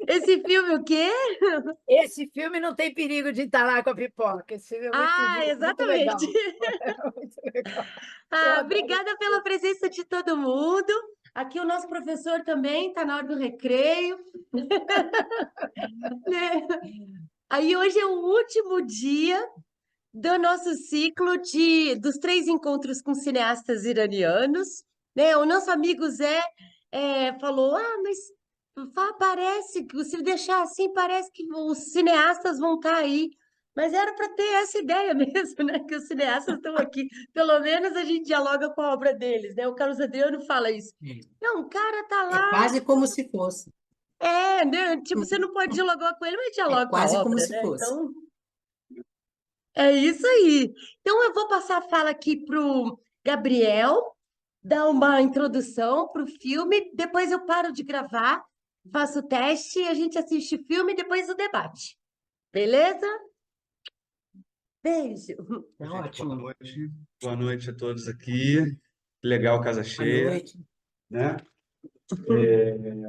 Esse filme o quê? Esse filme não tem perigo de estar lá com a pipoca. Esse filme é Ah, muito exatamente. legal. É muito legal. Eu Ah, adoro esse obrigada pela filme. presença de todo mundo. Aqui o nosso professor também está na hora do recreio, né? Aí hoje é o último dia do nosso ciclo dos três encontros com cineastas iranianos, né? O nosso amigo Zé falou, mas parece que se deixar assim, parece que os cineastas vão estar aí. Mas era para ter essa ideia mesmo, né? Que os cineastas estão aqui. Pelo menos a gente dialoga com a obra deles, né? O Carlos Adriano fala isso. Não, o cara tá É lá, quase como se fosse. né? Tipo, você não pode dialogar com ele, mas É dialoga com a quase como obra, se né? fosse. Então, é isso aí. Então, eu vou passar a fala aqui para o Gabriel, dar uma introdução para o filme, depois eu paro de gravar, faço o teste, a gente assiste o filme e depois o debate. Beleza? Beijo. Tá Gente, boa ótimo. noite. Boa noite a todos aqui. Que legal, casa Boa cheia, noite. né?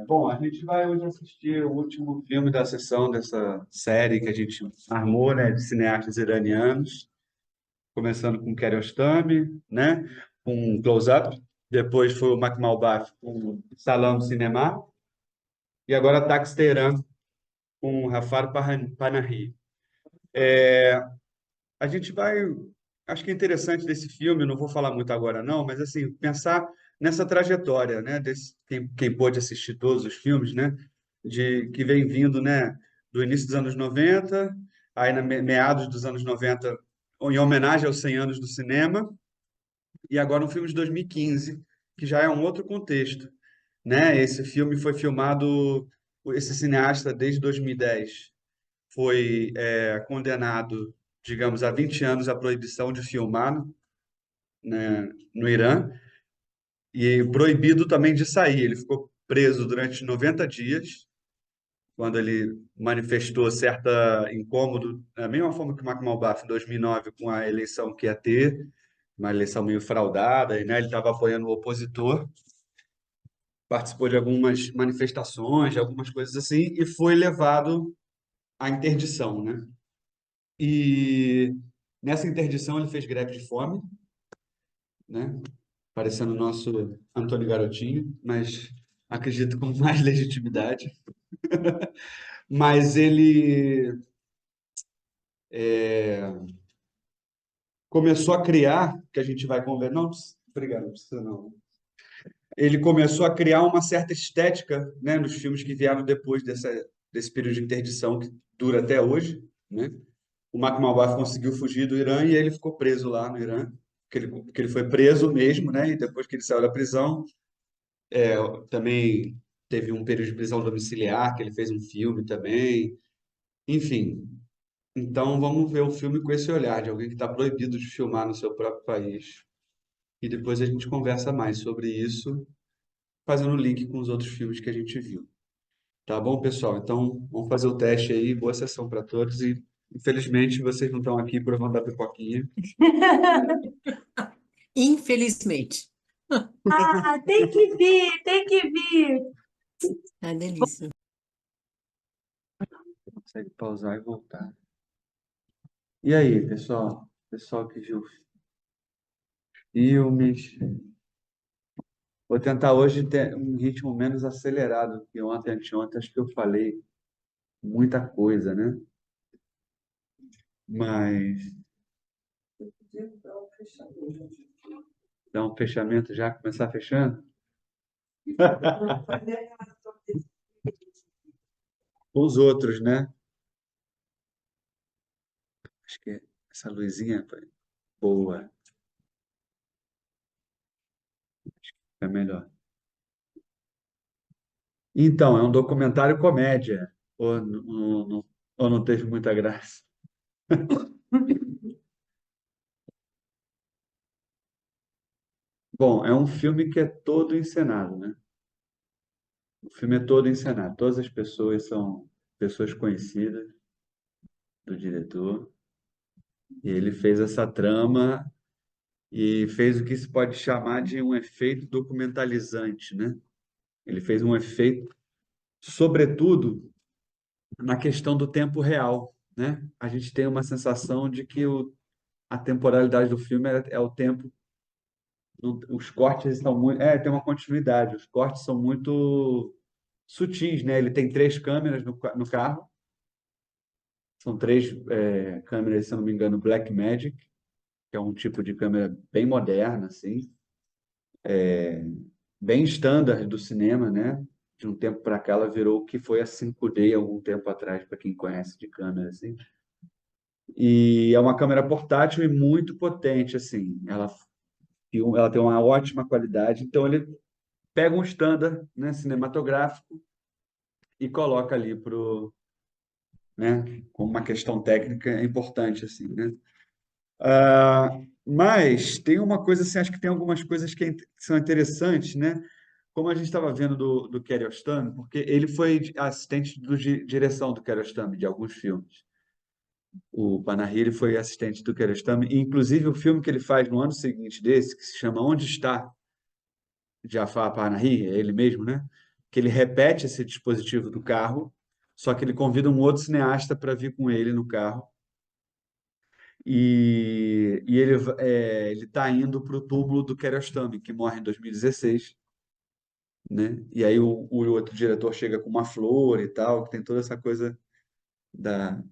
Bom, a gente vai hoje assistir o último filme da sessão dessa série que a gente armou, né, de cineastas iranianos, começando com Kiarostami, né, com Close Up, depois foi o Makhmalbaf com Salão do Cinema, e agora Tax Teheran com Jafar Panahi. A gente vai, acho que é interessante desse filme, não vou falar muito agora não, mas assim, pensar nessa trajetória, né, quem pôde assistir todos os filmes, né, de que vem vindo, né, do início dos anos 90, aí na meados dos anos 90, em homenagem aos 100 anos do cinema, e agora um filme de 2015, que já é um outro contexto, né? Esse filme foi filmado, esse cineasta desde 2010 foi condenado, digamos, a 20 anos à proibição de filmar, né, no Irã, e proibido também de sair. Ele ficou preso durante 90 dias, quando ele manifestou certa incômodo, da mesma forma que o Makhmalbaf em 2009, com a eleição que ia ter, uma eleição meio fraudada, e, né, ele estava apoiando o opositor, participou de algumas manifestações, de algumas coisas assim, e foi levado à interdição, né? E nessa interdição ele fez greve de fome, né? Parecendo o nosso Antônio Garotinho, mas acredito com mais legitimidade. Mas ele começou a criar, que a gente vai conversar. Não, obrigado, não precisa não. Ele começou a criar uma certa estética, né, nos filmes que vieram depois desse período de interdição, que dura até hoje, né? O Makhmalbaf conseguiu fugir do Irã e ele ficou preso lá no Irã, que ele foi preso mesmo, né? E depois que ele saiu da prisão, também teve um período de prisão domiciliar, que ele fez um filme também. Enfim, então vamos ver o filme com esse olhar de alguém que está proibido de filmar no seu próprio país. E depois a gente conversa mais sobre isso, fazendo link com os outros filmes que a gente viu. Tá bom, pessoal? Então vamos fazer o teste aí. Boa sessão para todos e infelizmente vocês não estão aqui provando da pipoquinha. Infelizmente. Ah, tem que vir, tem que vir. É uma delícia. Consegue pausar e voltar. E aí, pessoal? Pessoal que viu filmes. Vou tentar hoje ter um ritmo menos acelerado que ontem, anteontem. Acho que eu falei muita coisa, né? Mas dar um fechamento já, começar fechando? Os outros, né? Acho que essa luzinha foi boa. É melhor. Então, é um documentário comédia. Ou não teve muita graça? Bom, é um filme que é todo encenado, né? O filme é todo encenado. Todas as pessoas são pessoas conhecidas do diretor. E ele fez essa trama e fez o que se pode chamar de um efeito documentalizante, né? Ele fez um efeito, sobretudo, na questão do tempo real, né? A gente tem uma sensação de que a temporalidade do filme é o tempo. Os cortes são muito. Tem uma continuidade. Os cortes são muito sutis, né? Ele tem três câmeras no carro. São três câmeras, se eu não me engano, Blackmagic, que é um tipo de câmera bem moderna, assim, bem standard do cinema, né? De um tempo para cá, ela virou o que foi a 5D algum tempo atrás, para quem conhece de câmera, assim. E é uma câmera portátil e muito potente, assim. Ela tem uma ótima qualidade. Então, ele pega um standard, né, cinematográfico e coloca ali né, como uma questão técnica importante, assim, né? Mas tem uma coisa assim, acho que tem algumas coisas que são interessantes, né? Como a gente estava vendo do Kiarostami, porque ele foi assistente de direção do Kiarostami, de alguns filmes. O Panahi foi assistente do Kiarostami, e inclusive o filme que ele faz no ano seguinte desse, que se chama Onde Está Jafar Panahi, é ele mesmo, né? Que ele repete esse dispositivo do carro, só que ele convida um outro cineasta para vir com ele no carro. E ele está indo para o túmulo do Kiarostami, que morre em 2016, né? E aí o outro diretor chega com uma flor e tal, que tem toda essa coisa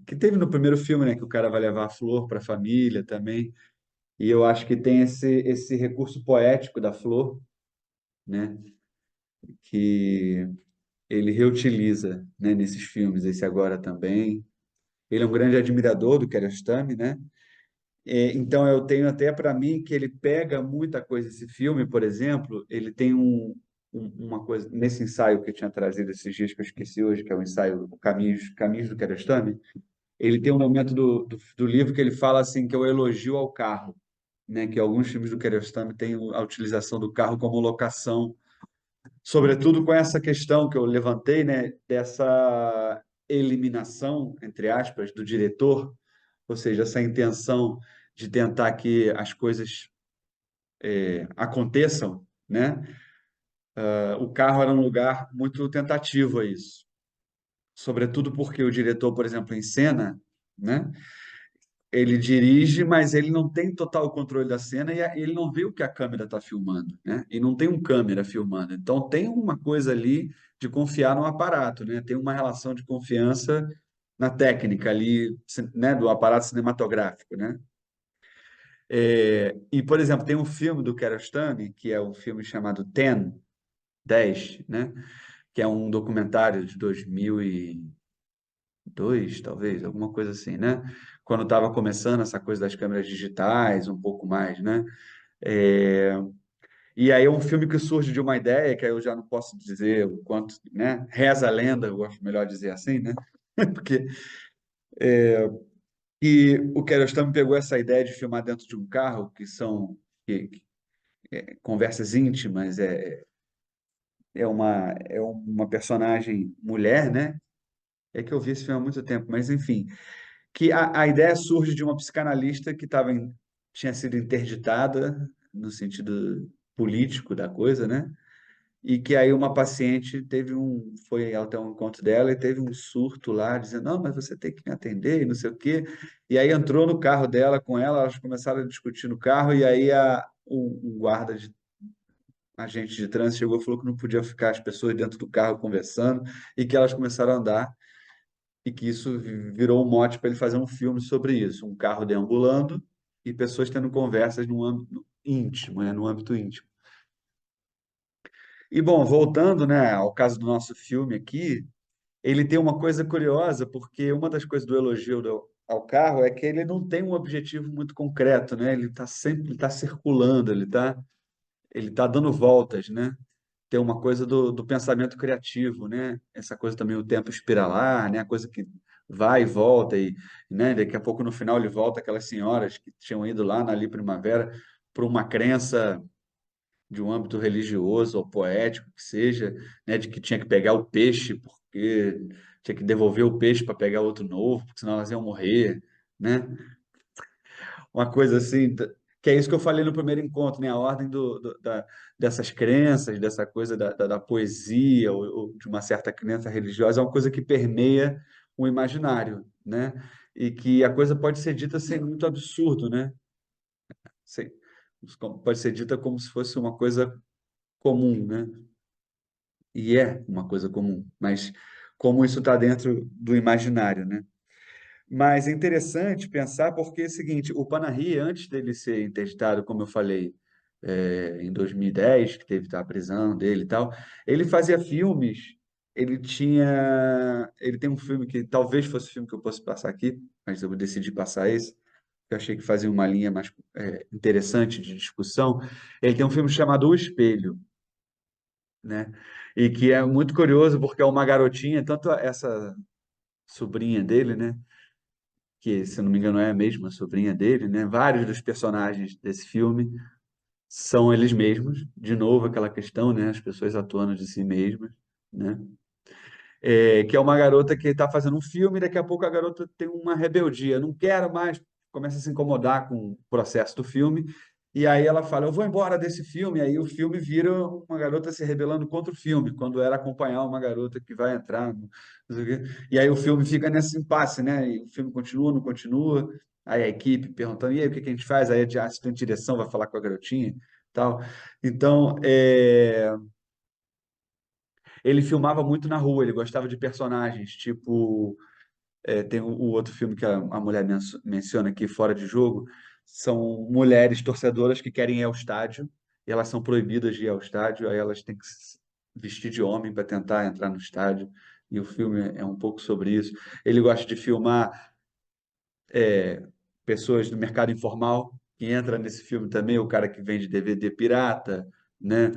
que teve no primeiro filme, né? Que o cara vai levar a flor para a família também. E eu acho que tem esse recurso poético da flor, né? Que ele reutiliza, né, nesses filmes, esse agora também. Ele é um grande admirador do Kiarostami, né? Então eu tenho até para mim que ele pega muita coisa. Esse filme, por exemplo, ele tem uma coisa nesse ensaio que eu tinha trazido esses dias que eu esqueci hoje, que é o ensaio Caminhos do Kiarostami. Ele tem um momento do livro que ele fala assim que é o elogio ao carro, né? Que alguns filmes do Kiarostami têm a utilização do carro como locação, sobretudo com essa questão que eu levantei, né? Dessa eliminação, entre aspas, do diretor, ou seja, essa intenção de tentar que as coisas aconteçam, né? O carro era um lugar muito tentativo a isso, sobretudo porque o diretor, por exemplo, em cena, né? Ele dirige, mas ele não tem total controle da cena e ele não vê o que a câmera está filmando, né? E não tem um câmera filmando. Então tem uma coisa ali de confiar no aparato, né? Tem uma relação de confiança na técnica ali, né? Do aparato cinematográfico, né? E, por exemplo, tem um filme do Kiarostami, que é um filme chamado 10, né? Que é um documentário de 2002, talvez, alguma coisa assim, né? Quando estava começando essa coisa das câmeras digitais, um pouco mais, né? É, E aí é um filme que surge de uma ideia, que aí eu já não posso dizer o quanto, né? Reza a lenda, eu acho melhor dizer assim, né? Porque e o Kiarostami pegou essa ideia de filmar dentro de um carro, conversas íntimas, é uma personagem mulher, né? É que eu vi esse filme há muito tempo, mas enfim, que a ideia surge de uma psicanalista que tinha sido interditada no sentido político da coisa, né? E que aí uma paciente foi até um encontro dela e teve um surto lá, dizendo, não, mas você tem que me atender e não sei o quê. E aí entrou no carro dela com ela, elas começaram a discutir no carro, e aí um guarda agente de trânsito chegou e falou que não podia ficar as pessoas dentro do carro conversando, e que elas começaram a andar, e que isso virou um mote para ele fazer um filme sobre isso, um carro deambulando e pessoas tendo conversas no âmbito íntimo, né, no âmbito íntimo. E bom, voltando, né, ao caso do nosso filme aqui, ele tem uma coisa curiosa, porque uma das coisas do elogio ao carro é que ele não tem um objetivo muito concreto, né? Ele está circulando, ele tá dando voltas, né? Tem uma coisa do pensamento criativo, né? Essa coisa também, o tempo espiralar, né? A coisa que vai e volta, né? Daqui a pouco, no final, ele volta aquelas senhoras que tinham ido lá na Ali Primavera por uma crença de um âmbito religioso ou poético, que seja, né? De que tinha que pegar o peixe, porque tinha que devolver o peixe para pegar outro novo, porque senão elas iam morrer, né? Uma coisa assim, que é isso que eu falei no primeiro encontro, né? A ordem dessas crenças, dessa coisa da poesia ou de uma certa crença religiosa, é uma coisa que permeia o imaginário, né? E que a coisa pode ser dita sem muito absurdo, né? Sem- Pode ser dita como se fosse uma coisa comum, né? E é uma coisa comum, mas como isso está dentro do imaginário, né? Mas é interessante pensar porque é o seguinte, o Panahi, antes dele ser interditado, como eu falei, em 2010, que teve a prisão dele e tal, ele fazia filmes, ele tem um filme que talvez fosse o filme que eu possa passar aqui, mas eu decidi passar esse, que eu achei que fazia uma linha mais interessante de discussão. Ele tem um filme chamado O Espelho, né? E que é muito curioso porque é uma garotinha, tanto essa sobrinha dele, né? Que, se eu não me engano, é a mesma sobrinha dele, né? Vários dos personagens desse filme são eles mesmos. De novo, aquela questão, né? As pessoas atuando de si mesmas, né? Que é uma garota que está fazendo um filme e daqui a pouco a garota tem uma rebeldia. Não quero mais, começa a se incomodar com o processo do filme. E aí ela fala, eu vou embora desse filme. E aí o filme vira uma garota se rebelando contra o filme, quando era acompanhar uma garota que vai entrar. Não sei o quê. E aí o filme fica nesse impasse, né? E o filme continua, não continua. Aí a equipe perguntando, e aí, o que que a gente faz? Aí a assistente de direção vai falar com a garotinha, tal. Então, ele filmava muito na rua, ele gostava de personagens, tipo, tem o outro filme que a mulher menciona aqui, Fora de Jogo, são mulheres torcedoras que querem ir ao estádio, e elas são proibidas de ir ao estádio, aí elas têm que se vestir de homem para tentar entrar no estádio, e o filme é um pouco sobre isso. Ele gosta de filmar pessoas do mercado informal, que entra nesse filme também, o cara que vende DVD pirata, né?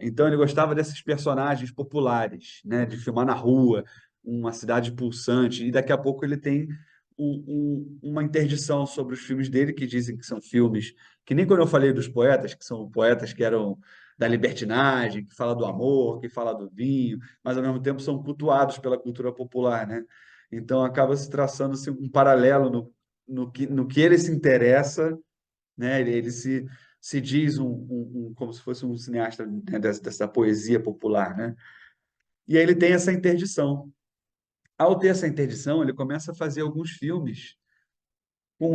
Então ele gostava desses personagens populares, né? De filmar na rua, uma cidade pulsante, e daqui a pouco ele tem uma interdição sobre os filmes dele, que dizem que são filmes, que nem quando eu falei dos poetas, que são poetas que eram da libertinagem, que fala do amor, que fala do vinho, mas ao mesmo tempo são cultuados pela cultura popular, né? Então acaba se traçando assim, um paralelo no que ele se interessa, né? Ele se diz como se fosse um cineasta, né, dessa poesia popular, né? E aí ele tem essa interdição. Ao ter essa interdição, ele começa a fazer alguns filmes com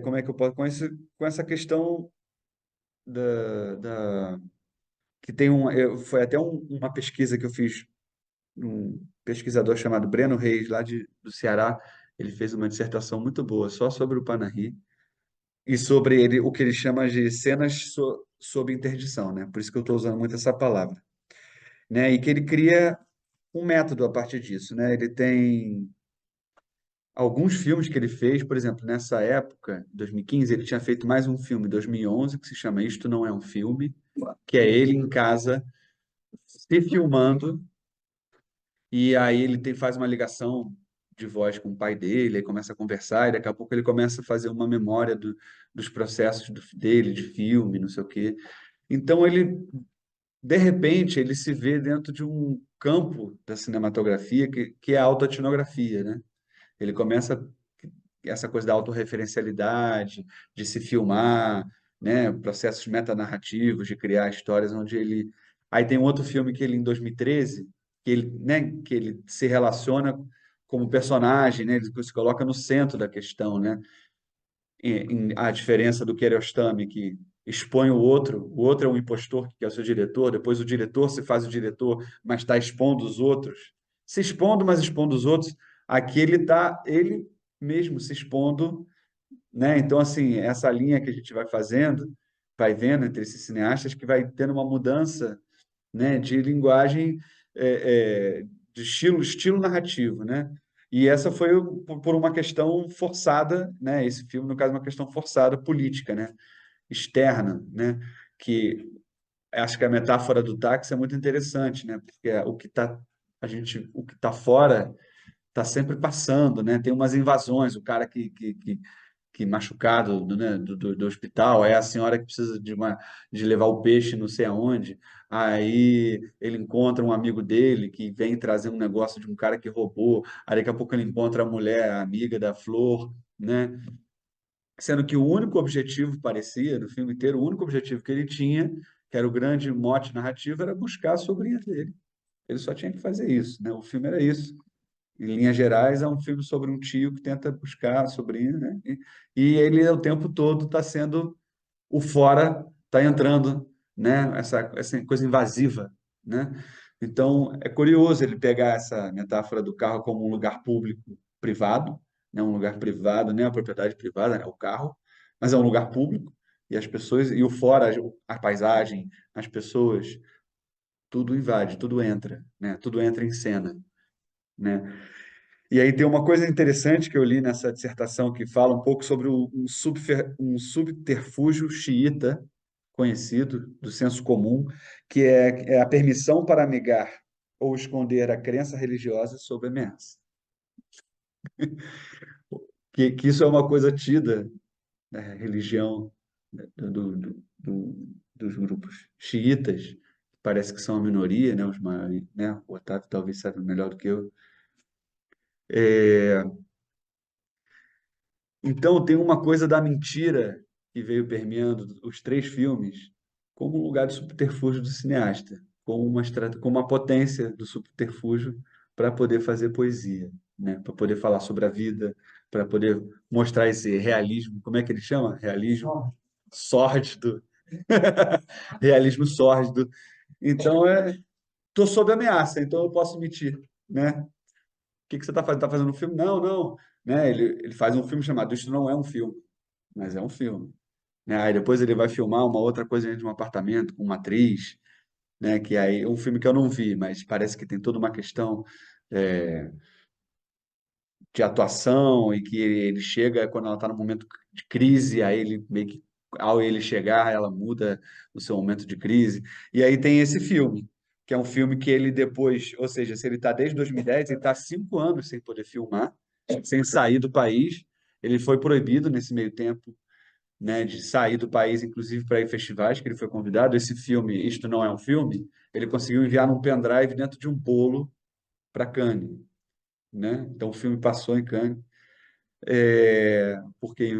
como é que eu posso, com essa questão da que tem foi até uma pesquisa que eu fiz, um pesquisador chamado Breno Reis, lá do Ceará. Ele fez uma dissertação muito boa só sobre o Panahi e sobre ele, o que ele chama de cenas sob interdição, né? Por isso que eu estou usando muito essa palavra, né? E que ele cria um método a partir disso, né? Ele tem alguns filmes que ele fez, por exemplo, nessa época, 2015, ele tinha feito mais um filme, em 2011, que se chama Isto Não É um Filme, que é ele em casa se filmando. E aí faz uma ligação de voz com o pai dele, aí começa a conversar, e daqui a pouco ele começa a fazer uma memória dos processos dele, de filme, não sei o quê. Então de repente, ele se vê dentro de um campo da cinematografia que é a autoetnografia, né? Ele começa essa coisa da autorreferencialidade, de se filmar, né? Processos metanarrativos, de criar histórias onde ele... Aí tem um outro filme que ele, em 2013, que ele se relaciona como personagem, né? Ele se coloca no centro da questão, né? A diferença do Kiarostami, que expõe o outro é um impostor, que é o seu diretor, depois o diretor se faz o diretor, mas está expondo os outros. Se expondo, mas expondo os outros. Aqui ele mesmo se expondo, né? Então, assim, essa linha que a gente vai fazendo, vai vendo entre esses cineastas, que vai tendo uma mudança, né, de linguagem, de estilo narrativo, né? E essa foi por uma questão forçada, né? Esse filme, no caso, é uma questão forçada política, né? Externa, né? Que acho que a metáfora do táxi é muito interessante, né? Porque o que tá fora está sempre passando, né? Tem umas invasões, o cara que machucado né, do hospital, é a senhora que precisa de levar o peixe não sei aonde, aí ele encontra um amigo dele que vem trazer um negócio de um cara que roubou, aí daqui a pouco ele encontra a mulher, a amiga da Flor, né? Sendo que o único objetivo, parecia, no filme inteiro, o único objetivo que ele tinha, que era o grande mote narrativo, era buscar a sobrinha dele. Ele só tinha que fazer isso, né? O filme era isso. Em linhas gerais, é um filme sobre um tio que tenta buscar a sobrinha, né? E ele, o tempo todo, está sendo o fora, está entrando, né? Essa coisa invasiva, né? Então, é curioso ele pegar essa metáfora do carro como um lugar público privado, né? Um lugar privado, né? A propriedade privada, né? O carro, mas é um lugar público, e as pessoas, e o fora, a paisagem, as pessoas, tudo invade, tudo entra, né? Tudo entra em cena, né? E aí tem uma coisa interessante que eu li nessa dissertação que fala um pouco sobre um subterfúgio xiita conhecido do senso comum, que é a permissão para negar ou esconder a crença religiosa sob ameaça. Que isso é uma coisa tida da religião, né, dos grupos xiitas, parece que são a minoria, né, os maiores, né? O Otávio talvez saiba melhor do que eu. É, Então, tem uma coisa da mentira que veio permeando os três filmes como um lugar de subterfúgio do cineasta, como uma potência do subterfúgio para poder fazer poesia, né? Para poder falar sobre a vida, para poder mostrar esse realismo, como é que ele chama? Realismo sórdido. Realismo sórdido. Então, tô sob ameaça, então eu posso mentir, né? Que você está fazendo? Está fazendo um filme? Não, não. Né? Ele faz um filme chamado Isto Não É um Filme, mas é um filme. Né? Aí depois ele vai filmar uma outra coisa dentro de um apartamento com uma atriz, né? Que aí é um filme que eu não vi, mas parece que tem toda uma questão é, de atuação e que ele chega quando ela está num momento de crise, aí ele meio que ao ele chegar, ela muda o seu momento de crise. E aí tem esse filme, que é um filme que ele depois, ou seja, se ele está desde 2010, ele está 5 anos sem poder filmar, sem sair do país. Ele foi proibido nesse meio tempo, né, de sair do país, inclusive para ir em festivais, que ele foi convidado. Esse filme, Isto Não É um Filme, ele conseguiu enviar num pendrive dentro de um bolo para Cannes, né? Então o filme passou em Cannes, porque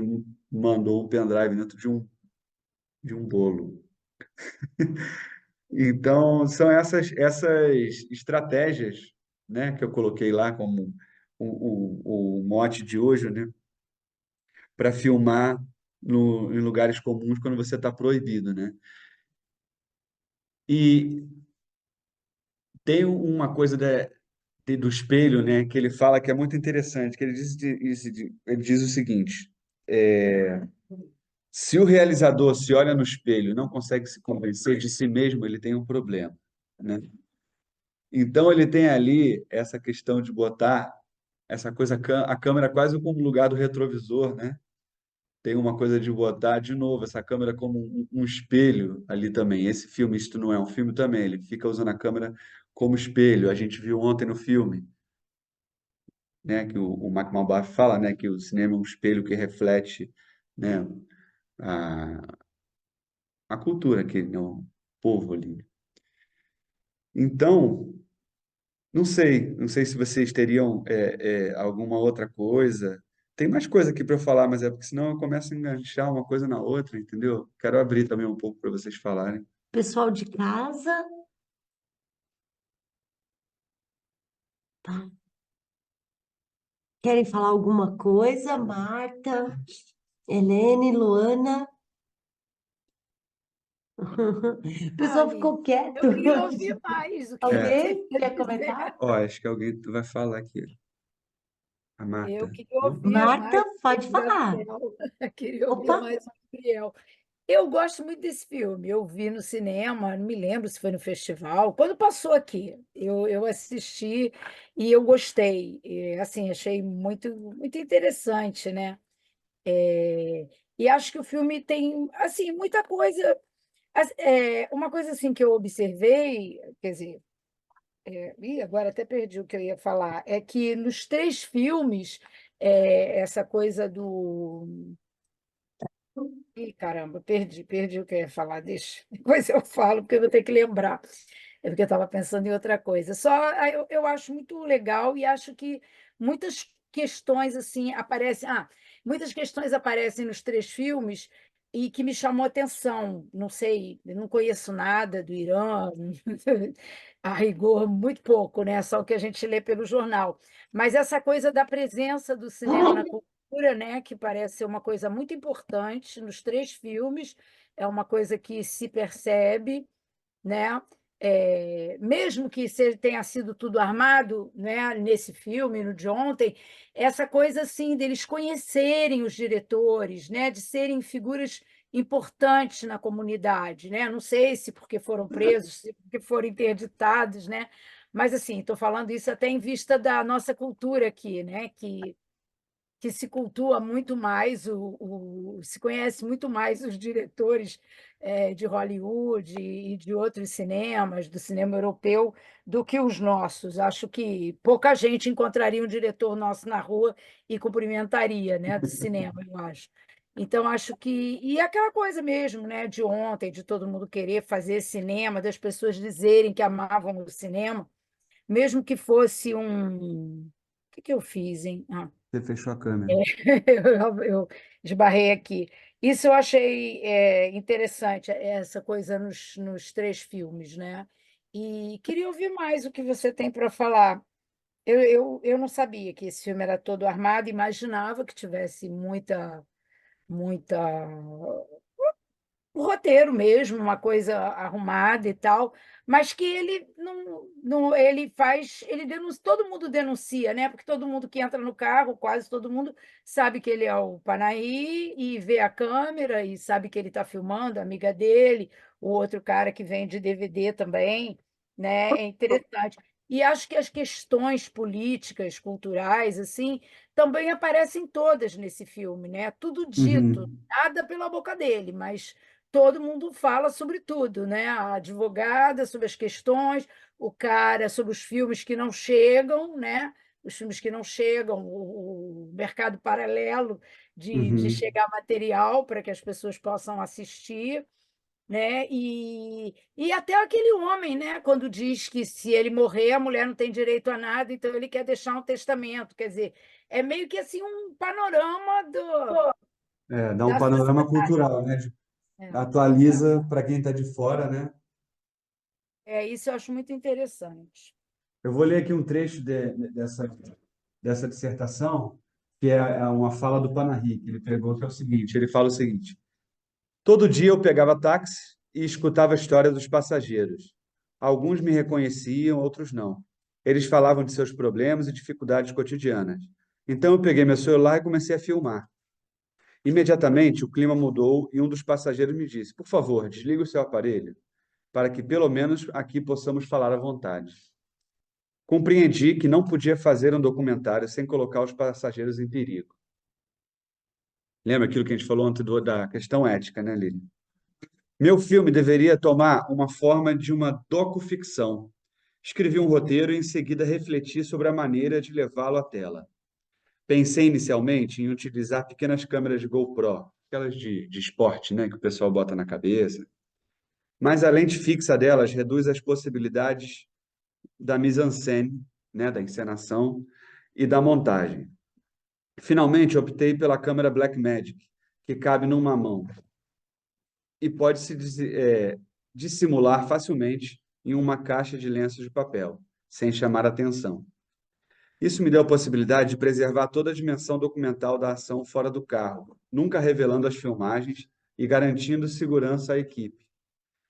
mandou um pendrive dentro de um bolo. Então, são essas estratégias, né, que eu coloquei lá como o mote de hoje, né, para filmar em lugares comuns quando você está proibido, né? E tem uma coisa do espelho, né, que ele fala que é muito interessante, que ele diz o seguinte: se o realizador se olha no espelho e não consegue se convencer de si mesmo, ele tem um problema, né? Então ele tem ali essa questão de botar essa coisa, a câmera quase como lugar do retrovisor, né? Tem uma coisa de botar de novo essa câmera como um espelho ali também. Esse filme, Isto Não É um Filme também, ele fica usando a câmera como espelho. A gente viu ontem no filme, né, que o Mark Malbaf fala, né, que o cinema é um espelho que reflete, né, a, a cultura que, né, o povo ali. Então, não sei se vocês teriam alguma outra coisa. Tem mais coisa aqui para eu falar, mas é porque senão eu começo a enganchar uma coisa na outra, entendeu? Quero abrir também um pouco para vocês falarem. Pessoal de casa, tá? Querem falar alguma coisa? Marta, Helene, Luana? O pessoal Fale. ficou quieto. Eu queria ouvir mais o que É, você Alguém quer quer dizer. comentar? ó, acho que alguém vai falar aqui. A Eu Marta, queria né? ouvir Marta, mais pode sobre o falar. Gabriel. Eu queria ouvir Opa, mais sobre o Gabriel. Eu gosto muito desse filme. Eu vi no cinema, não me lembro se foi no festival. Quando passou aqui, eu assisti e eu gostei. E, assim, achei muito, muito interessante, né? É, e acho que o filme tem, assim, muita coisa. Uma coisa assim que eu observei, quer dizer, agora até perdi o que eu ia falar, é que nos três filmes, essa coisa do. Ih, caramba, perdi o que eu ia falar, deixa. Depois eu falo, porque eu vou ter que lembrar. É porque eu estava pensando em outra coisa. Só eu acho muito legal e acho que muitas questões assim aparecem. Muitas questões aparecem nos três filmes e que me chamou a atenção. Não sei, eu não conheço nada do Irã, a rigor, muito pouco, né? Só o que a gente lê pelo jornal. Mas essa coisa da presença do cinema na cultura, né? Que parece ser uma coisa muito importante nos três filmes, é uma coisa que se percebe, né? Mesmo que tenha sido tudo armado, né, nesse filme, no de ontem, essa coisa assim deles conhecerem os diretores, né, de serem figuras importantes na comunidade, né? Não sei se porque foram presos, se porque foram interditados, né? Mas assim, estou falando isso até em vista da nossa cultura aqui, né? Que se cultua muito mais, se conhece muito mais os diretores de Hollywood e de outros cinemas, do cinema europeu, do que os nossos. Acho que pouca gente encontraria um diretor nosso na rua e cumprimentaria, né, do cinema, eu acho. Então, acho que. E aquela coisa mesmo, né, de ontem, de todo mundo querer fazer cinema, das pessoas dizerem que amavam o cinema, mesmo que fosse um. O que que eu fiz, hein? Você fechou a câmera. Eu esbarrei aqui. Isso eu achei interessante, essa coisa nos três filmes, né? E queria ouvir mais o que você tem para falar. Eu não sabia que esse filme era todo armado, imaginava que tivesse muita um roteiro mesmo, uma coisa arrumada e tal, mas que ele não ele faz, ele denuncia, todo mundo denuncia, né? Porque todo mundo que entra no carro, quase todo mundo sabe que ele é o Panahi e vê a câmera e sabe que ele está filmando, a amiga dele, o outro cara que vende DVD também, né? É interessante. E acho que as questões políticas, culturais, assim, também aparecem todas nesse filme, né? Tudo dito, Uhum, nada pela boca dele, mas todo mundo fala sobre tudo, né? A advogada sobre as questões, o cara sobre os filmes que não chegam, né? Os filmes que não chegam, o mercado paralelo de uhum, chegar material para que as pessoas possam assistir, né? E até aquele homem, né? Quando diz que se ele morrer, a mulher não tem direito a nada, então ele quer deixar um testamento. Quer dizer, é meio que assim um panorama dá um da panorama sociedade. cultural, né? É. Atualiza para quem está de fora, né? Isso eu acho muito interessante. Eu vou ler aqui um trecho dessa dissertação, que é uma fala do Panahi, que ele pegou, que é o seguinte, ele fala o seguinte: todo dia eu pegava táxi e escutava a história dos passageiros. Alguns me reconheciam, outros não. Eles falavam de seus problemas e dificuldades cotidianas. Então eu peguei meu celular e comecei a filmar. Imediatamente o clima mudou e um dos passageiros me disse: por favor, desligue o seu aparelho, para que pelo menos aqui possamos falar à vontade. Compreendi que não podia fazer um documentário sem colocar os passageiros em perigo. Lembra aquilo que a gente falou antes da questão ética, né, Lili? Meu filme deveria tomar uma forma de uma docuficção. Escrevi um roteiro e em seguida refleti sobre a maneira de levá-lo à tela. Pensei inicialmente em utilizar pequenas câmeras de GoPro, aquelas de esporte, né, que o pessoal bota na cabeça. Mas a lente fixa delas reduz as possibilidades da mise-en-scène, né, da encenação e da montagem. Finalmente, optei pela câmera Blackmagic, que cabe numa mão e pode se dissimular facilmente em uma caixa de lenços de papel, sem chamar atenção. Isso me deu a possibilidade de preservar toda a dimensão documental da ação fora do carro, nunca revelando as filmagens e garantindo segurança à equipe.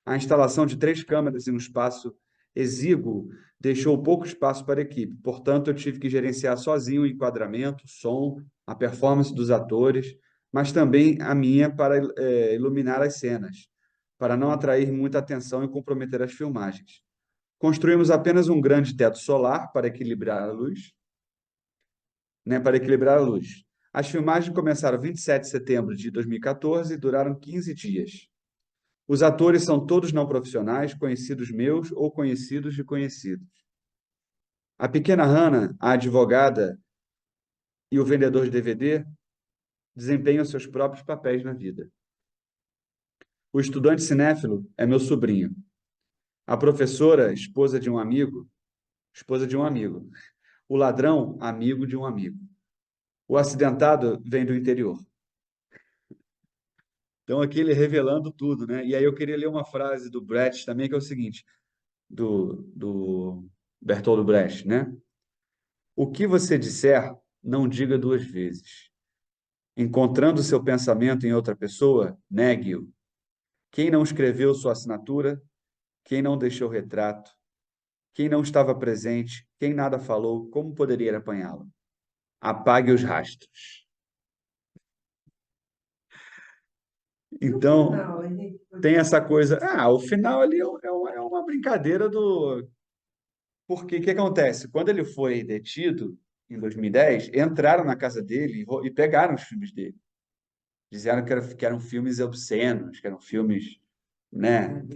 A instalação de 3 câmeras em um espaço exíguo deixou pouco espaço para a equipe, portanto, eu tive que gerenciar sozinho o enquadramento, o som, a performance dos atores, mas também a minha para iluminar as cenas, para não atrair muita atenção e comprometer as filmagens. Construímos apenas um grande teto solar para equilibrar a luz, né, para equilibrar a luz. As filmagens começaram 27 de setembro de 2014 e duraram 15 dias. Os atores são todos não profissionais, conhecidos meus ou conhecidos de conhecidos. A pequena Hannah, a advogada e o vendedor de DVD desempenham seus próprios papéis na vida. O estudante cinéfilo é meu sobrinho. A professora, esposa de um amigo. O ladrão, amigo de um amigo. O acidentado vem do interior. Então, aqui ele revelando tudo, né? E aí eu queria ler uma frase do Brecht também, que é o seguinte, do Bertolt Brecht, né? O que você disser, não diga duas vezes. Encontrando seu pensamento em outra pessoa, negue-o. Quem não escreveu sua assinatura, quem não deixou retrato, quem não estava presente, quem nada falou, como poderia apanhá-lo? Apague os rastros. Então, tem essa coisa. O final ali é uma brincadeira do. Porque o que acontece? Quando ele foi detido, em 2010, entraram na casa dele e pegaram os filmes dele. Disseram que eram filmes obscenos, que eram filmes, né,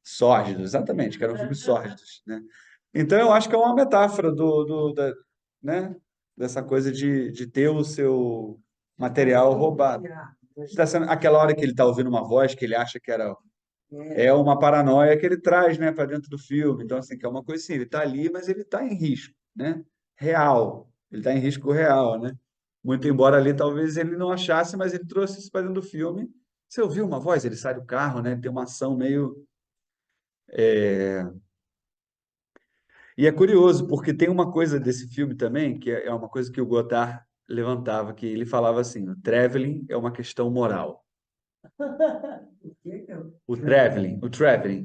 sórdidos, exatamente, que eram filmes sórdidos, né? Então, eu acho que é uma metáfora né, dessa coisa de ter o seu material roubado. Aquela hora que ele está ouvindo uma voz que ele acha que é uma paranoia que ele traz, né, para dentro do filme. Então, assim, que é uma coisa assim, ele está ali, mas ele está em risco, né? Real. Ele está em risco real, né? Muito embora ali talvez ele não achasse, mas ele trouxe isso para dentro do filme. Você ouviu uma voz? Ele sai do carro, né? Tem uma ação meio. E é curioso, porque tem uma coisa desse filme também, que é uma coisa que o Godard levantava, que ele falava assim: o traveling é uma questão moral. O traveling,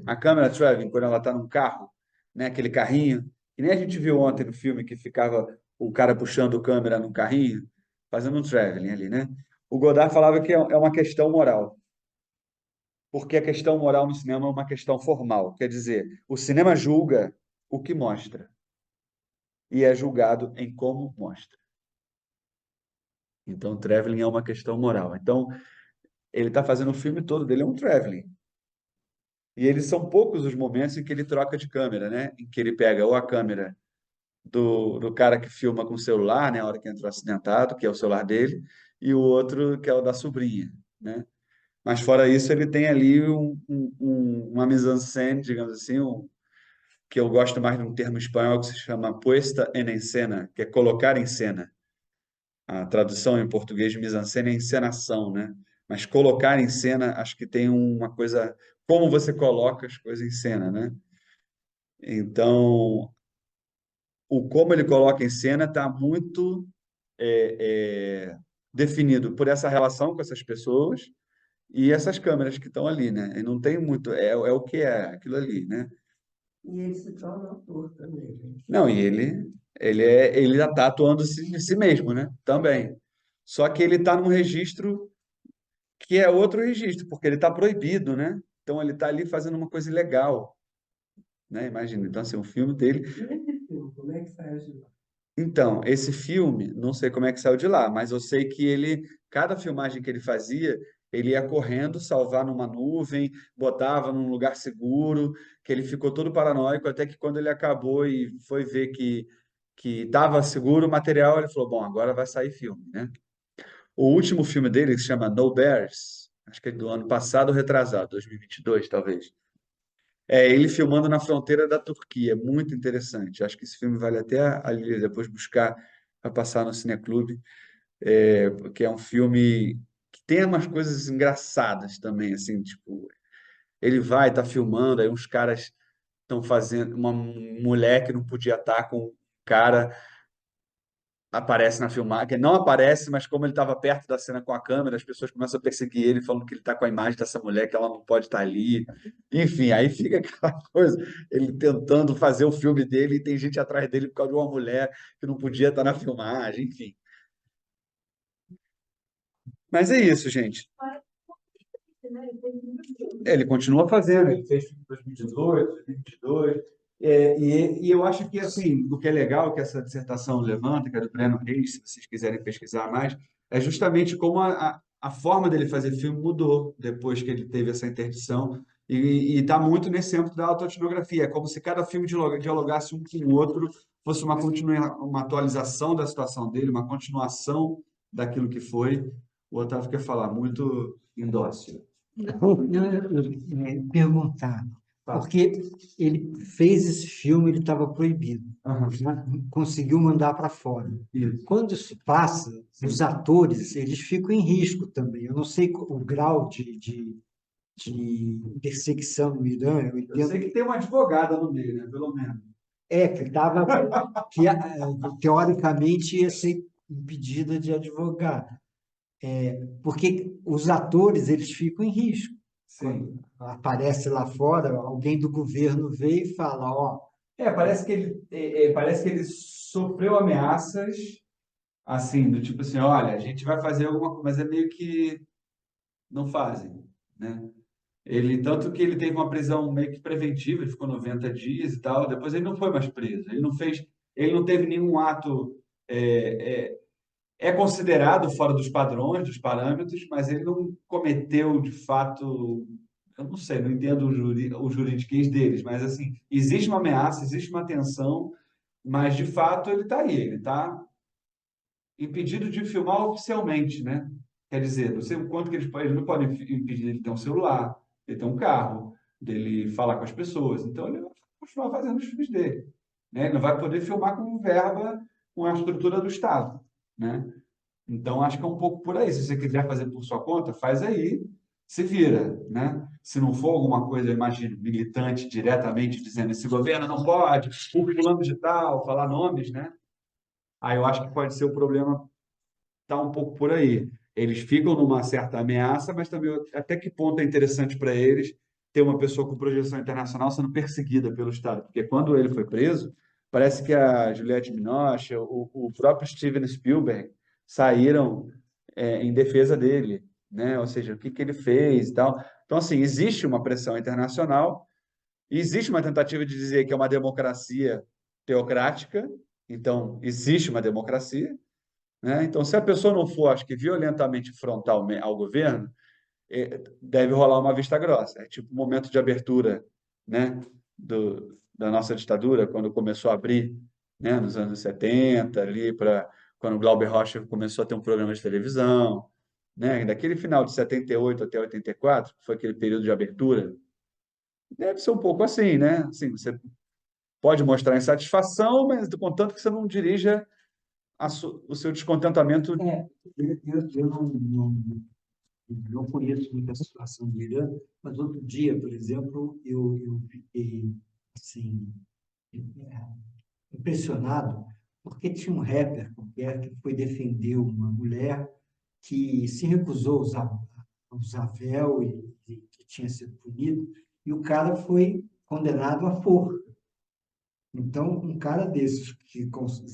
a câmera traveling, quando ela está num carro, né, aquele carrinho, que nem a gente viu ontem no filme que ficava o cara puxando a câmera no carrinho, fazendo um traveling ali, né? O Godard falava que é uma questão moral, porque a questão moral no cinema é uma questão formal, quer dizer, o cinema julga o que mostra e é julgado em como mostra. Então, o traveling é uma questão moral. Então, ele está fazendo o filme todo dele é um traveling. E eles são poucos os momentos em que ele troca de câmera, né? Em que ele pega ou a câmera do cara que filma com o celular, né? A hora que entrou acidentado, que é o celular dele, e o outro que é o da sobrinha, né? Mas fora isso, ele tem ali uma mise-en-scène, digamos assim, que eu gosto mais de um termo espanhol que se chama puesta en escena, que é colocar em cena. A tradução em português de mise-en-scène é encenação, né? Mas colocar em cena, acho que tem uma coisa, como você coloca as coisas em cena, né? Então, o como ele coloca em cena está muito é, definido por essa relação com essas pessoas e essas câmeras que estão ali, né? E não tem muito, é o que é aquilo ali, né? E ele se torna ator também, gente. Não, e ele já está atuando em si mesmo, né? Também. Só que ele está num registro que é outro registro, porque ele está proibido, né? Então ele está ali fazendo uma coisa ilegal, né? Imagina, então assim, o filme dele. E esse filme, como é que saiu de lá? Então, esse filme, não sei como é que saiu de lá, mas eu sei que cada filmagem que ele fazia, ele ia correndo, salvar numa nuvem, botava num lugar seguro, que ele ficou todo paranoico, até que quando ele acabou e foi ver que estava seguro o material, ele falou, bom, agora vai sair filme, né? O último filme dele, que se chama No Bears, acho que é do ano passado ou retrasado, 2022, talvez. É ele filmando na fronteira da Turquia, muito interessante. Acho que esse filme vale até ali depois buscar para passar no Cineclube, porque é um filme que tem umas coisas engraçadas também, assim, tipo, ele vai, tá filmando, aí uns caras estão fazendo, uma mulher que não podia estar com um cara aparece na filmagem, não aparece, mas como ele estava perto da cena com a câmera, as pessoas começam a perseguir ele, falando que ele está com a imagem dessa mulher, que ela não pode estar ali. Enfim, aí fica aquela coisa, ele tentando fazer o filme dele e tem gente atrás dele por causa de uma mulher que não podia estar na filmagem, enfim. Mas é isso, gente. Ele continua fazendo, ele fez filme em 2018, 2022. E eu acho que, assim, o que é legal que essa dissertação levanta, que é do Breno Reis, se vocês quiserem pesquisar mais, é justamente como a forma dele fazer filme mudou depois que ele teve essa interdição. E está muito nesse âmbito da autoetnografia. É como se cada filme dialogasse um com o outro, fosse uma atualização da situação dele, uma continuação daquilo que foi. O Otávio quer falar, muito indócil. Eu ia perguntar, Fala. porque ele fez esse filme, ele estava proibido. Aham. Conseguiu mandar para fora. Isso. Quando isso passa, os atores eles ficam em risco também. Eu não sei o grau de perseguição no Irã, eu Eu entendo sei que tem uma advogada no meio, né? Pelo menos. que estava que teoricamente ia ser impedida de advogar, porque os atores eles ficam em risco. Sim. Aparece lá fora, alguém do governo vê e fala, ó, Parece que ele sofreu ameaças, assim, do tipo assim, olha, a gente vai fazer alguma coisa, mas é meio que não fazem, né? Tanto que ele teve uma prisão meio que preventiva, ele ficou 90 dias e tal, depois ele não foi mais preso, ele não teve nenhum ato, é, é considerado fora dos padrões, dos parâmetros, mas ele não cometeu de fato, eu não sei, não entendo o juridiquês deles, mas assim, existe uma ameaça, existe uma tensão, mas de fato ele está aí, ele está impedido de filmar oficialmente, né? Quer dizer, não sei o quanto que eles não podem impedir ele de ter um celular, de ter um carro, dele falar com as pessoas. Então ele vai continuar fazendo os filmes dele, né? Ele não vai poder filmar com verba, com a estrutura do Estado, né? Então acho que é um pouco por aí. Se você quiser fazer por sua conta, faz aí, se vira, né? Se não for alguma coisa, imagino, militante diretamente dizendo esse governo não pode, o fulano de tal, falar nomes, né? Aí eu acho que pode ser o problema tá um pouco por aí. Eles ficam numa certa ameaça, mas também até que ponto é interessante para eles ter uma pessoa com projeção internacional sendo perseguida pelo Estado? Porque quando ele foi preso, parece que a Juliette Binoche, o próprio Steven Spielberg saíram em defesa dele, né? Ou seja, o que que ele fez e tal. Então, assim, existe uma pressão internacional, existe uma tentativa de dizer que é uma democracia teocrática, então existe uma democracia, né? Então, se a pessoa não for, acho que violentamente frontal ao governo, deve rolar uma vista grossa. É tipo o momento de abertura, né, da nossa ditadura, quando começou a abrir, né, nos anos 70, ali para quando o Glauber Rocha começou a ter um programa de televisão, né, daquele final de 78 até 84, que foi aquele período de abertura, deve ser um pouco assim, né? Assim, você pode mostrar insatisfação, mas contanto que você não dirija o seu descontentamento. eu não conheço muita situação do Irã, mas outro dia, por exemplo, eu fiquei assim, impressionado, porque tinha um rapper qualquer que foi defender uma mulher que se recusou a usar véu e que tinha sido punido, e o cara foi condenado à forca. Então, um cara desses que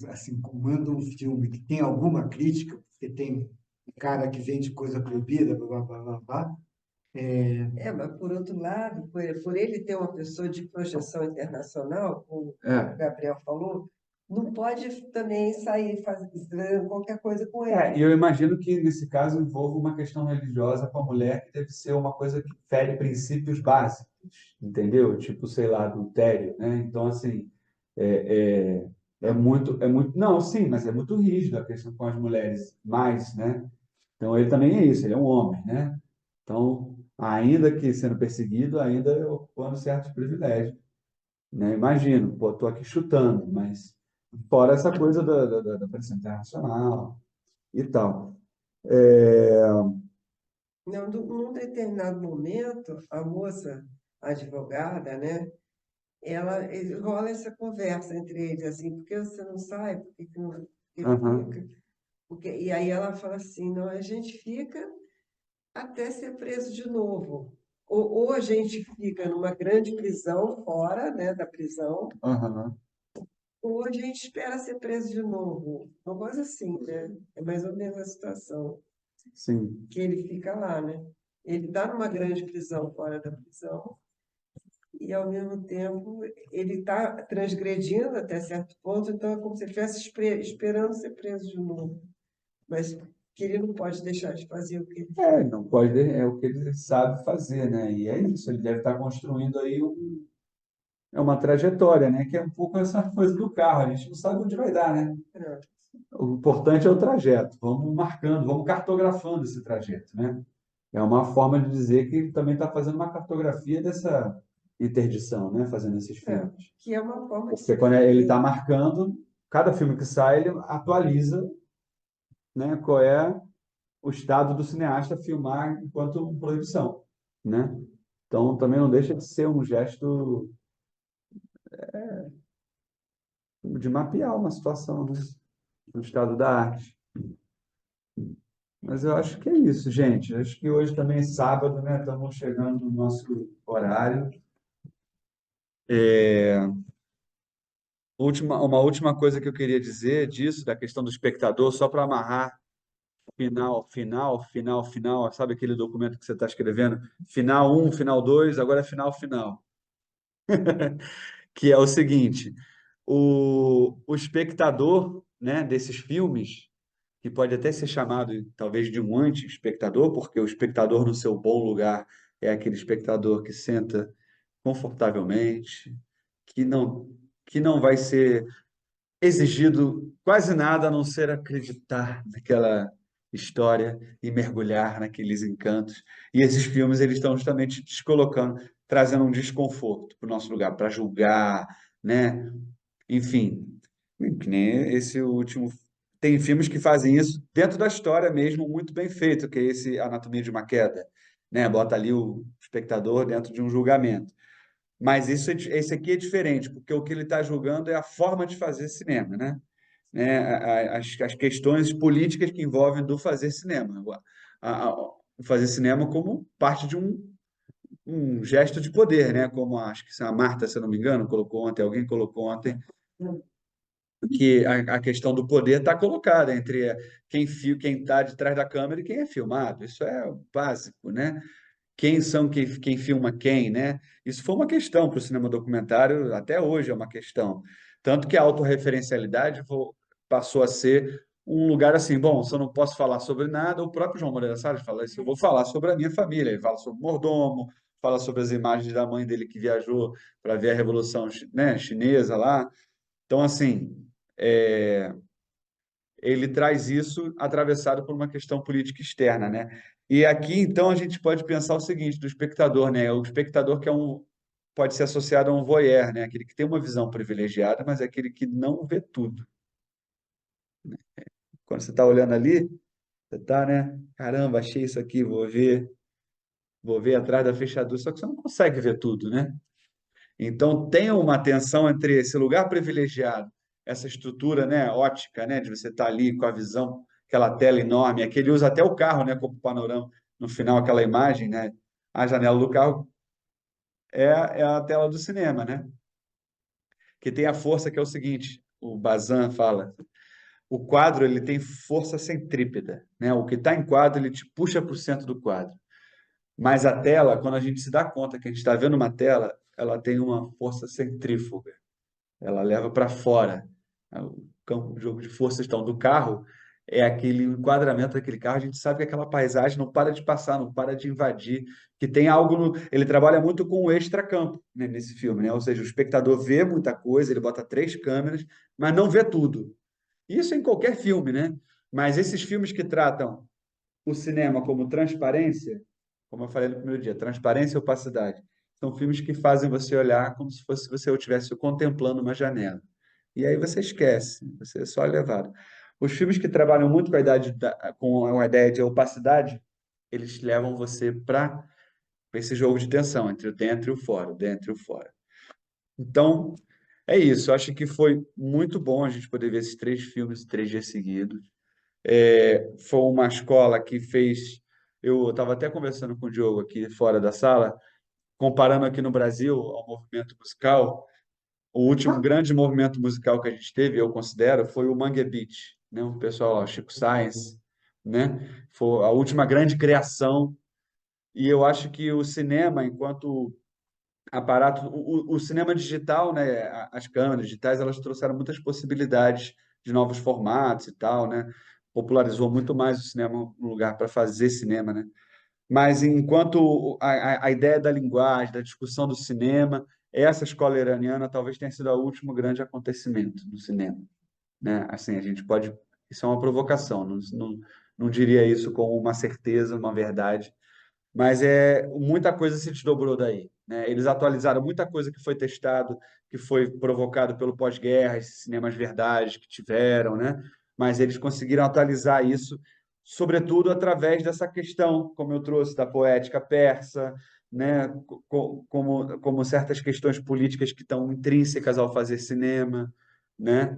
assim, comanda um filme que tem alguma crítica, porque tem um cara que vende coisa proibida, blá, blá, blá, blá, blá, Mas por outro lado, por ele ter uma pessoa de projeção internacional, como o É. Gabriel falou, não pode também sair fazendo qualquer coisa com E ele. eu imagino que nesse caso envolva uma questão religiosa com a mulher, que deve ser uma coisa que fere princípios básicos, entendeu? Tipo, sei lá, adultério, né? Então, assim, é muito, não, sim, mas é muito rígido a questão com as mulheres, mais, né? Então, ele também é isso, ele é um homem, né? Então, ainda que sendo perseguido, ainda ocupando certos privilégios, né? Imagino, pô, tô aqui chutando, mas fora essa coisa da pressão internacional e tal. É, Não, num determinado momento, a moça, a advogada, né, rola essa conversa entre eles, assim, por que você não sai? Por que que não por aham, que fica? E aí ela fala assim, não, a gente fica até ser preso de novo. Ou a gente fica numa grande prisão, fora, né, da prisão, aham, ou a gente espera ser preso de novo. Uma coisa assim, né? É mais ou menos a situação sim, que ele fica lá, né? Ele está numa grande prisão, fora da prisão, e ao mesmo tempo ele está transgredindo até certo ponto, então é como se ele estivesse esperando ser preso de novo, mas que ele não pode deixar de fazer o que ele faz. não pode, é o que ele sabe fazer, né? E é isso, ele deve estar construindo aí uma trajetória, né? Que é um pouco essa coisa do carro, a gente não sabe onde vai dar, né? É. O importante é o trajeto, vamos marcando, vamos cartografando esse trajeto, né? É uma forma de dizer que ele também está fazendo uma cartografia interdição, né? Fazendo esses É, filmes. que é uma forma de Porque se quando ele defender. está marcando, cada filme que sai, ele atualiza, né? Qual é o estado do cineasta filmar enquanto proibição, né? Então, também não deixa de ser um gesto de mapear uma situação, né? No estado da arte. Mas eu acho que é isso, gente. Acho que hoje também é sábado, né? Estamos chegando no nosso horário. Uma última coisa que eu queria dizer disso, da questão do espectador, só para amarrar final, sabe aquele documento que você está escrevendo? Final um, final 2, agora é final. Que é o seguinte, o espectador, né, desses filmes, que pode até ser chamado talvez de um anti-espectador, porque o espectador no seu bom lugar é aquele espectador que senta confortavelmente, que não, que não vai ser exigido quase nada a não ser acreditar naquela história e mergulhar naqueles encantos. E esses filmes eles estão justamente descolocando, trazendo um desconforto para o nosso lugar, para julgar, né? Enfim, que nem esse último. Tem filmes que fazem isso dentro da história mesmo, muito bem feito, que é esse Anatomia de uma Queda, né? Bota ali o espectador dentro de um julgamento. Mas esse aqui é diferente, porque o que ele está julgando é a forma de fazer cinema, né? As questões políticas que envolvem do fazer cinema. O fazer cinema como parte de um gesto de poder, né? Como acho que a Marta, se eu não me engano, colocou ontem, alguém colocou ontem, que a questão do poder está colocada entre quem está de trás da câmera e quem é filmado. Isso é o básico, né? Quem filma quem, né? Isso foi uma questão para o cinema documentário, até hoje é uma questão. Tanto que a autorreferencialidade passou a ser um lugar assim, bom, se eu não posso falar sobre nada, o próprio João Moreira Salles fala isso, eu vou falar sobre a minha família, ele fala sobre o mordomo, fala sobre as imagens da mãe dele que viajou para ver a Revolução, né, chinesa lá. Então, assim, é, ele traz isso atravessado por uma questão política externa, né? E aqui, então, a gente pode pensar o seguinte, do espectador, né? O espectador que pode ser associado a um voyeur, né? Aquele que tem uma visão privilegiada, mas é aquele que não vê tudo. Quando você está olhando ali, você está, né? Caramba, achei isso aqui, vou ver atrás da fechadura, só que você não consegue ver tudo, né? Então, tem uma tensão entre esse lugar privilegiado, essa estrutura, né, ótica, né, de você estar ali com a visão, aquela tela enorme, é que ele usa até o carro, né, como panorama, no final, aquela imagem, né, a janela do carro é a tela do cinema, né, que tem a força que é o seguinte, o Bazin fala, o quadro ele tem força centrípeta, né, o que está em quadro ele te puxa para o centro do quadro, mas a tela, quando a gente se dá conta que a gente está vendo uma tela, ela tem uma força centrífuga. Ela leva para fora. O campo de jogo de forças então, do carro é aquele enquadramento daquele carro. A gente sabe que aquela paisagem não para de passar, não para de invadir, que tem algo ele trabalha muito com o extracampo, né, nesse filme, né? Ou seja, o espectador vê muita coisa, ele bota 3 câmeras, mas não vê tudo. Isso em qualquer filme, né? Mas esses filmes que tratam o cinema como transparência, como eu falei no primeiro dia, transparência e opacidade, são filmes que fazem você olhar como se fosse você estivesse contemplando uma janela. E aí você esquece, você é só levado. Os filmes que trabalham muito com com a ideia de opacidade, eles levam você para esse jogo de tensão entre o dentro e o fora, o dentro e o fora. Então, é isso. Eu acho que foi muito bom a gente poder ver esses 3 filmes 3 dias seguidos. Foi uma escola que fez. Eu estava até conversando com o Diogo aqui fora da sala, comparando aqui no Brasil ao movimento musical. O último grande movimento musical que a gente teve, eu considero, foi o Mangue Beat, né? O pessoal lá, Chico Science, né? Foi a última grande criação. E eu acho que o cinema, enquanto aparato, o cinema digital, né? As câmeras digitais, elas trouxeram muitas possibilidades de novos formatos e tal, né? Popularizou muito mais o cinema, um lugar para fazer cinema, né? Mas enquanto a ideia da linguagem, da discussão do cinema, essa escola iraniana talvez tenha sido o último grande acontecimento no cinema, né? Assim, a gente pode, isso é uma provocação, não diria isso como uma certeza, uma verdade, Mas muita coisa se desdobrou daí, né? Eles atualizaram muita coisa que foi testado, que foi provocado pelo pós-guerra, esses cinemas verdade que tiveram, né? Mas eles conseguiram atualizar isso, sobretudo através dessa questão, como eu trouxe, da poética persa, né? Como certas questões políticas que estão intrínsecas ao fazer cinema, né?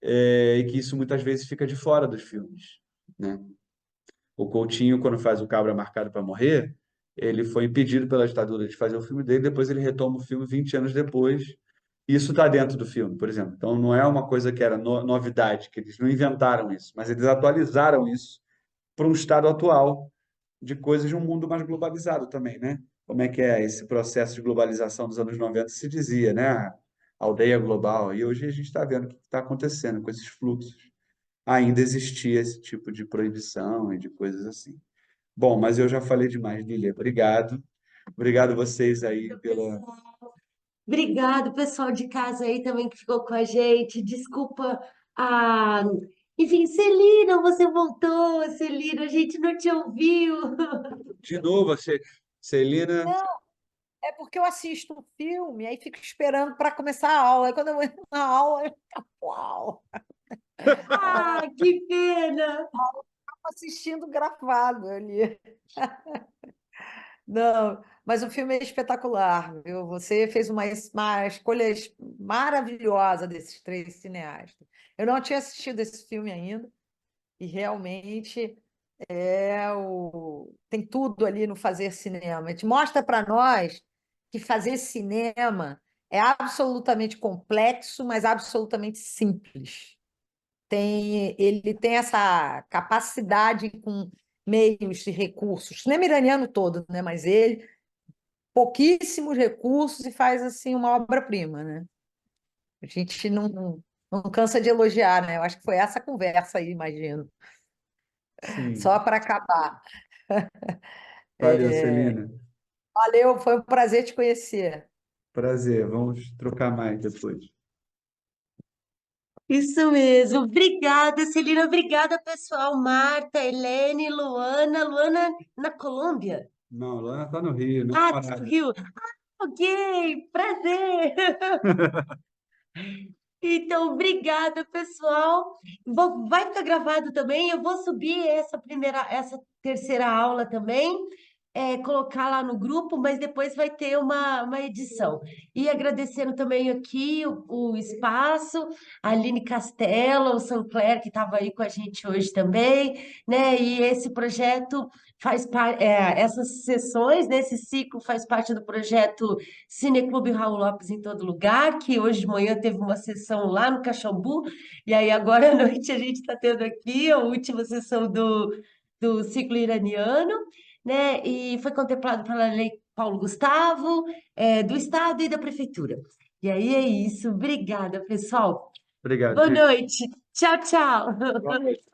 E que isso muitas vezes fica de fora dos filmes, né? O Coutinho, quando faz O Cabra Marcado para Morrer, ele foi impedido pela ditadura de fazer o filme dele, depois ele retoma o filme 20 anos depois. Isso está dentro do filme, por exemplo. Então, não é uma coisa que era novidade, que eles não inventaram isso, mas eles atualizaram isso para um estado atual de coisas de um mundo mais globalizado também, né? Como é que é esse processo de globalização dos anos 90 se dizia, né? A aldeia global. E hoje a gente está vendo o que está acontecendo com esses fluxos. Ainda existia esse tipo de proibição e de coisas assim. Bom, mas eu já falei demais, Lilia. Obrigado. Obrigado a vocês aí pela. Obrigado, pessoal de casa aí também que ficou com a gente. Desculpa a. Enfim, Celina, você voltou, Celina, a gente não te ouviu. De novo, Celina. É porque eu assisto um filme, aí fico esperando para começar a aula. Aí quando eu entro na aula, eu fico, uau, Ah, que pena! assistindo gravado ali. Não, mas o filme é espetacular, viu? Você fez uma escolha maravilhosa desses três cineastas. Eu não tinha assistido esse filme ainda, e realmente tem tudo ali no fazer cinema. Ele mostra para nós que fazer cinema é absolutamente complexo, mas absolutamente simples. Ele tem essa capacidade com meios e recursos, não é iraniano todo, né? Mas ele pouquíssimos recursos e faz assim uma obra-prima, né? A gente não cansa de elogiar, né? Eu acho que foi essa conversa aí, imagino. Sim. Só para acabar. Valeu, Celina. Valeu, foi um prazer te conhecer. Prazer. Vamos trocar mais depois. Isso mesmo. Obrigada, Celina. Obrigada, pessoal. Marta, Helene, Luana. Luana na Colômbia. Não, Luana está no Rio, não Ah, do parada. Rio. Ok, prazer. Então, obrigada, pessoal. Vai ficar gravado também. Eu vou subir essa terceira aula também, colocar lá no grupo, mas depois vai ter uma edição. E agradecendo também aqui o espaço, a Aline Castella, o Sancler, que estava aí com a gente hoje também, né? E esse projeto faz parte, essas sessões, né, esse ciclo faz parte do projeto Cineclube Raul Lopes em Todo Lugar, que hoje de manhã teve uma sessão lá no Caxambu, e aí agora à noite a gente está tendo aqui a última sessão do ciclo iraniano, né? E foi contemplado pela Lei Paulo Gustavo, do Estado e da Prefeitura. E aí é isso. Obrigada, pessoal. Obrigado, Boa gente. noite. Tchau, tchau. Boa noite.